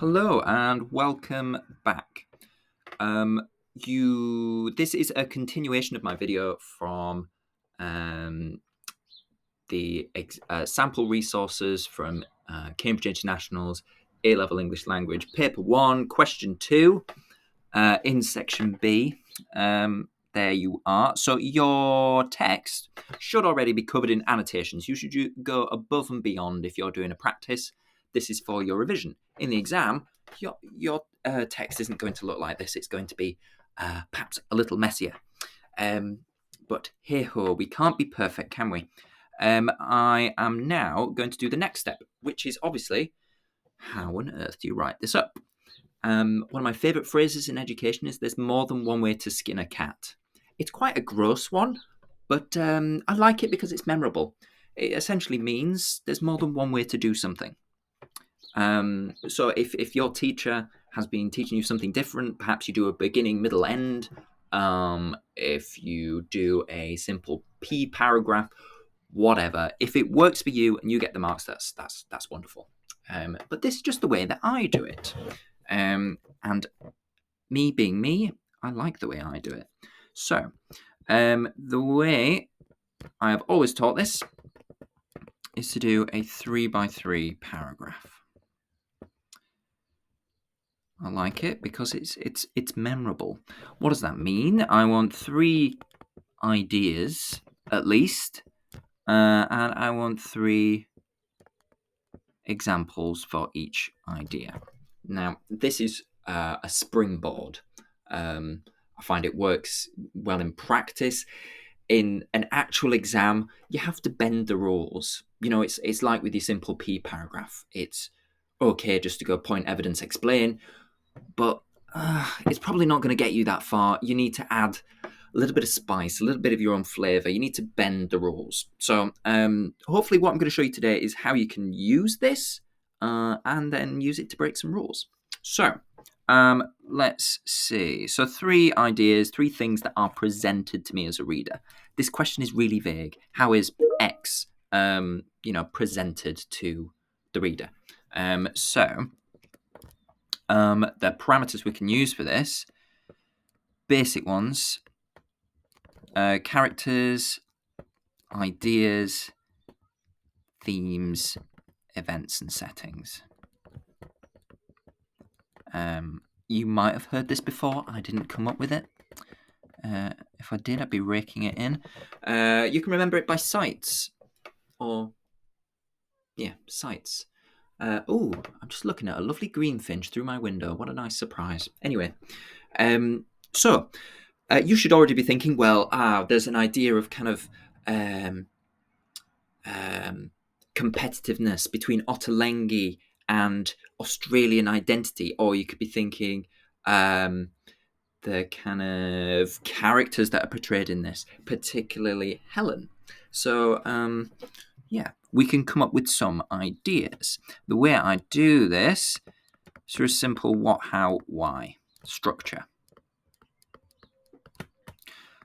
Hello and welcome back. This is a continuation of my video from the sample resources from Cambridge International's A-Level English Language, Paper 1, Question 2, in Section B. There you are. So your text should already be covered in annotations. You should go above and beyond if you're doing a practice. This is for your revision. In the exam, your text isn't going to look like this. It's going to be perhaps a little messier. But hey-ho, we can't be perfect, can we? I am now going to do the next step, which is obviously, how on earth do you write this up? One of my favourite phrases in education is there's more than one way to skin a cat. It's quite a gross one, but I like it because it's memorable. It essentially means there's more than one way to do something. So if your teacher has been teaching you something different, perhaps you do a beginning, middle, end. If you do a simple P paragraph, whatever. If it works for you and you get the marks, that's wonderful. But this is just the way that I do it. And me being me, I like the way I do it. So, the way I have always taught this is to do a 3x3 paragraph. I like it because it's memorable. What does that mean? I want 3 ideas at least, and I want 3 examples for each idea. Now, this is a springboard. I find it works well in practice. In an actual exam, you have to bend the rules. You know, it's like with your simple P paragraph. It's okay just to go point, evidence, explain, but it's probably not going to get you that far. You need to add a little bit of spice, a little bit of your own flavour. You need to bend the rules. So hopefully what I'm going to show you today is how you can use this and then use it to break some rules. So let's see. So 3 ideas, 3 things that are presented to me as a reader. This question is really vague. How is X, presented to the reader? The parameters we can use for this, basic ones, characters, ideas, themes, events, and settings. You might have heard this before. I didn't come up with it. If I did, I'd be raking it in. You can remember it by sites. Sites. I'm just looking at a lovely greenfinch through my window. What a nice surprise. Anyway, so you should already be thinking, well, there's an idea of kind of competitiveness between Ottolenghi and Australian identity, or you could be thinking the kind of characters that are portrayed in this, particularly Helen. So, we can come up with some ideas. The way I do this is through a simple what, how, why structure.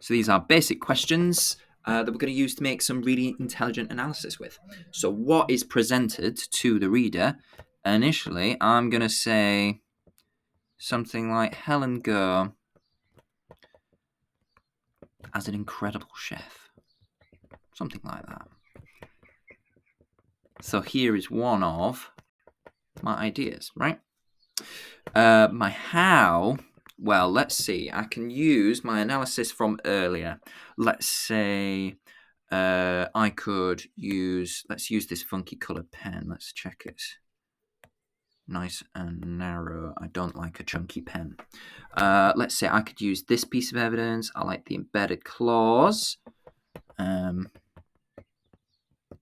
So these are basic questions that we're going to use to make some really intelligent analysis with. So what is presented to the reader? Initially, I'm going to say something like Helen Go as an incredible chef. Something like that. So here is one of my ideas, right? My how, well, let's see. I can use my analysis from earlier. Let's say let's use this funky coloured pen. Let's check it. Nice and narrow. I don't like a chunky pen. Let's say I could use this piece of evidence. I like the embedded clause.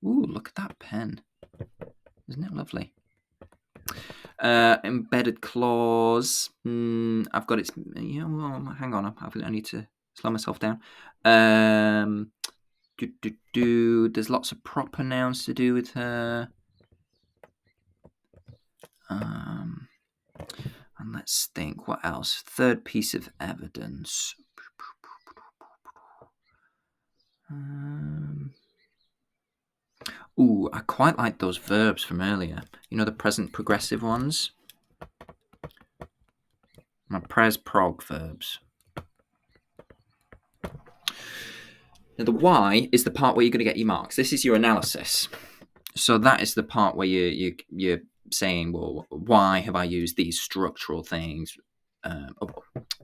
Look at that pen. Isn't it lovely? Embedded clause. I've got its. Hang on. I need to slow myself down. There's lots of proper nouns to do with her. And let's think. What else? Third piece of evidence. I quite like those verbs from earlier. You know, the present progressive ones. My pres-prog verbs. Now, the why is the part where you're going to get your marks. This is your analysis. So that is the part where you're saying, well, why have I used these structural things?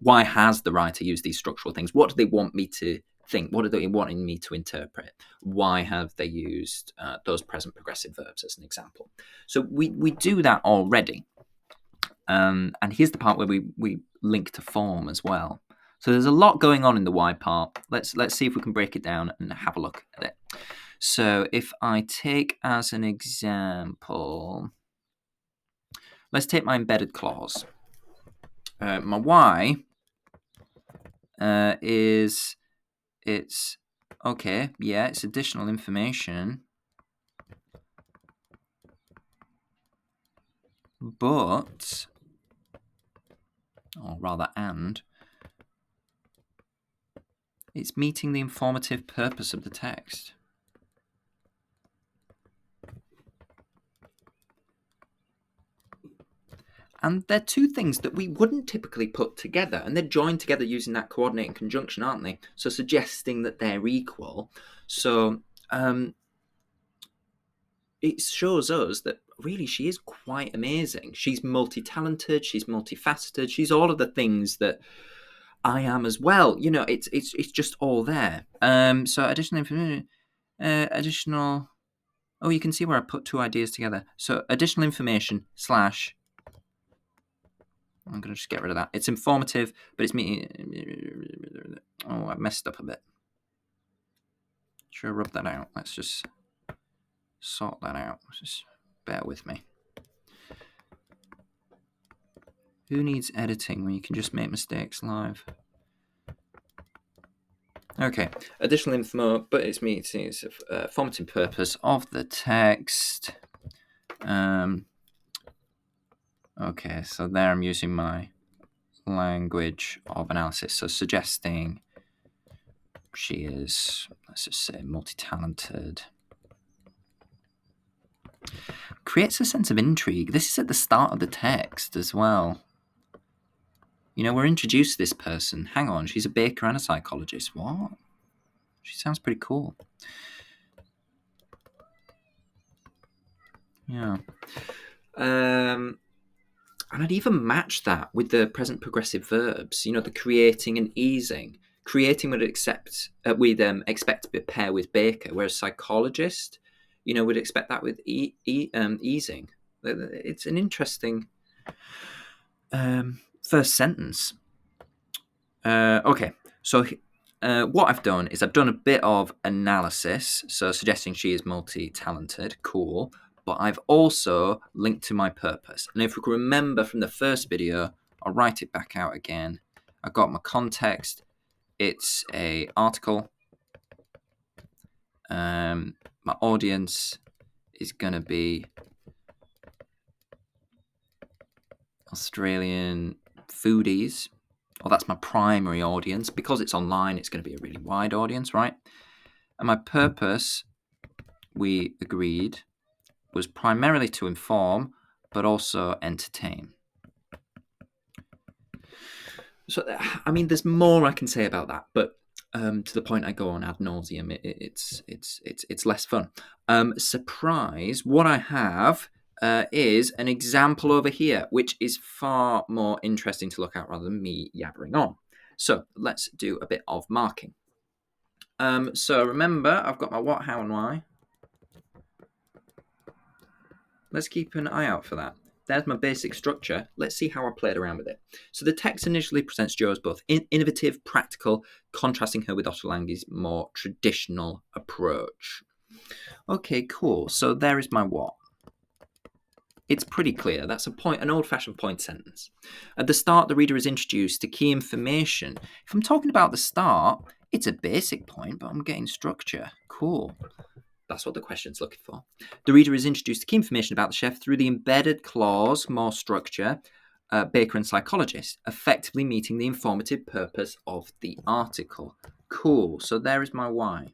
Why has the writer used these structural things? What do they want me to think? What are they wanting me to interpret? Why have they used those present progressive verbs as an example? So we do that already. And here's the part where we link to form as well. So there's a lot going on in the why part. Let's see if we can break it down and have a look at it. So if I take as an example, let's take my embedded clause. My why is it's okay, yeah, it's additional information, but, or rather, and it's meeting the informative purpose of the text. And they're two things that we wouldn't typically put together, and they're joined together using that coordinating conjunction, aren't they? So suggesting that they're equal. So it shows us that really she is quite amazing. She's multi-talented, she's multifaceted, she's all of the things that I am as well. You know, it's just all there. So additional information, additional. Oh, you can see where I put two ideas together. So additional information / I'm going to just get rid of that. It's informative, but it's me. Oh, I messed up a bit. Should I rub that out? Let's just sort that out. Just bear with me. Who needs editing when you can just make mistakes live? Okay, additional info, but it's me. It's a formatting purpose of the text. Okay, so there I'm using my language of analysis. So suggesting she is, let's just say, multi-talented. Creates a sense of intrigue. This is at the start of the text as well. You know, we're introduced to this person. Hang on, she's a baker and a psychologist. What? She sounds pretty cool. Yeah. And I'd even match that with the present progressive verbs. You know, the creating and easing. Creating would expect to pair with baker, whereas psychologist, you know, would expect that with easing. It's an interesting first sentence. Okay, so what I've done is I've done a bit of analysis, so suggesting she is multi-talented, cool, but I've also linked to my purpose. And if we can remember from the first video, I'll write it back out again. I've got my context. It's a article. My audience is going to be Australian foodies. Well, that's my primary audience. Because it's online, it's going to be a really wide audience, right? And my purpose, we agreed, was primarily to inform, but also entertain. So, I mean, there's more I can say about that, but to the point I go on ad nauseum, it's less fun. Surprise! What I have is an example over here, which is far more interesting to look at rather than me yabbering on. So let's do a bit of marking. So remember, I've got my what, how, and why. Let's keep an eye out for that. There's my basic structure. Let's see how I played around with it. So the text initially presents Jo as both innovative, practical, contrasting her with Ottolenghi's more traditional approach. Okay, cool. So there is my what. It's pretty clear. That's an old-fashioned point sentence. At the start, the reader is introduced to key information. If I'm talking about the start, it's a basic point, but I'm getting structure. Cool. That's what the question's looking for. The reader is introduced to key information about the chef through the embedded clause, more structure, baker and psychologist, effectively meeting the informative purpose of the article. Cool. So there is my why.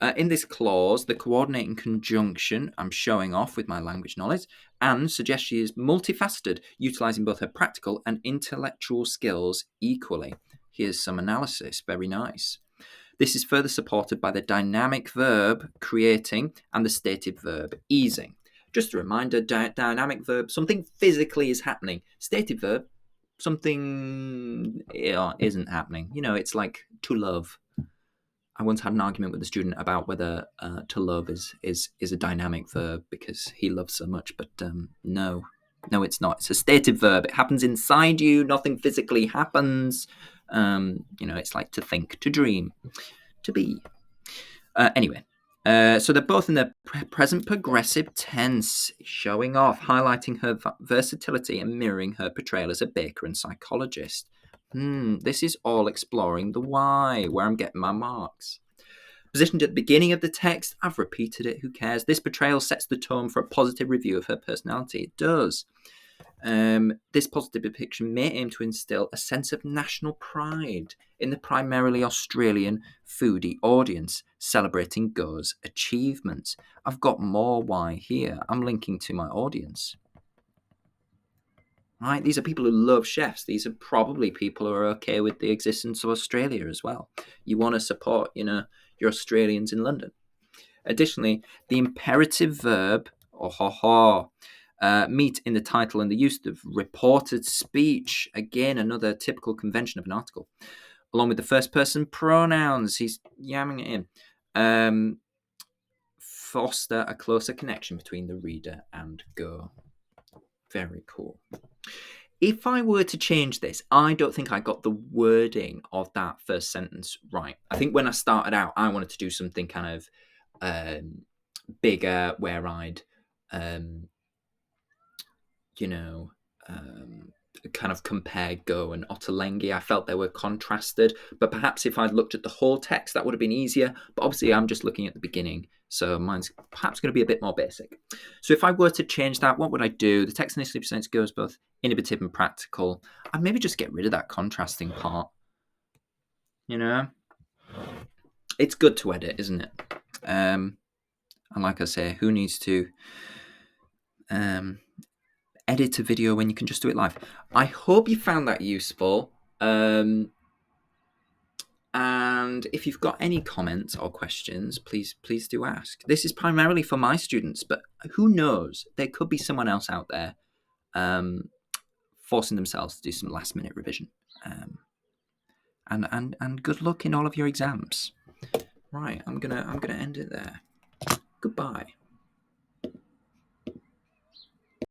In this clause, the coordinating conjunction I'm showing off with my language knowledge and suggests she is multifaceted, utilising both her practical and intellectual skills equally. Here's some analysis. Very nice. This is further supported by the dynamic verb creating and the stative verb easing. Just a reminder, dynamic verb, something physically is happening. Stative verb, something isn't happening. It's like to love. I once had an argument with a student about whether to love is a dynamic verb because he loves so much, but no, it's not. It's a stative verb. It happens inside you. Nothing physically happens. It's like to think, to dream, to be. Anyway, so they're both in the present progressive tense, showing off, highlighting her versatility and mirroring her portrayal as a baker and psychologist. This is all exploring the why, where I'm getting my marks. Positioned at the beginning of the text, I've repeated it, who cares? This portrayal sets the tone for a positive review of her personality. It does. This positive depiction may aim to instill a sense of national pride in the primarily Australian foodie audience, celebrating Go's achievements. I've got more why here. I'm linking to my audience. Right, these are people who love chefs. These are probably people who are okay with the existence of Australia as well. You want to support, your Australians in London. Additionally, the imperative verb, meet in the title and the use of reported speech. Again, another typical convention of an article. Along with the first person pronouns, he's yamming it in. Foster a closer connection between the reader and Go. Very cool. If I were to change this, I don't think I got the wording of that first sentence right. I think when I started out, I wanted to do something kind of bigger, where I'd, kind of compare Go and Ottolenghi. I felt they were contrasted, but perhaps if I'd looked at the whole text, that would have been easier. But obviously, I'm just looking at the beginning, so mine's perhaps going to be a bit more basic. So if I were to change that, what would I do? The text initially presents Go as both innovative and practical. I'd maybe just get rid of that contrasting part. It's good to edit, isn't it? And like I say, who needs to edit a video when you can just do it live? I hope you found that useful. And if you've got any comments or questions, please do ask. This is primarily for my students, but who knows? There could be someone else out there forcing themselves to do some last-minute revision. And good luck in all of your exams. Right, I'm gonna end it there. Goodbye.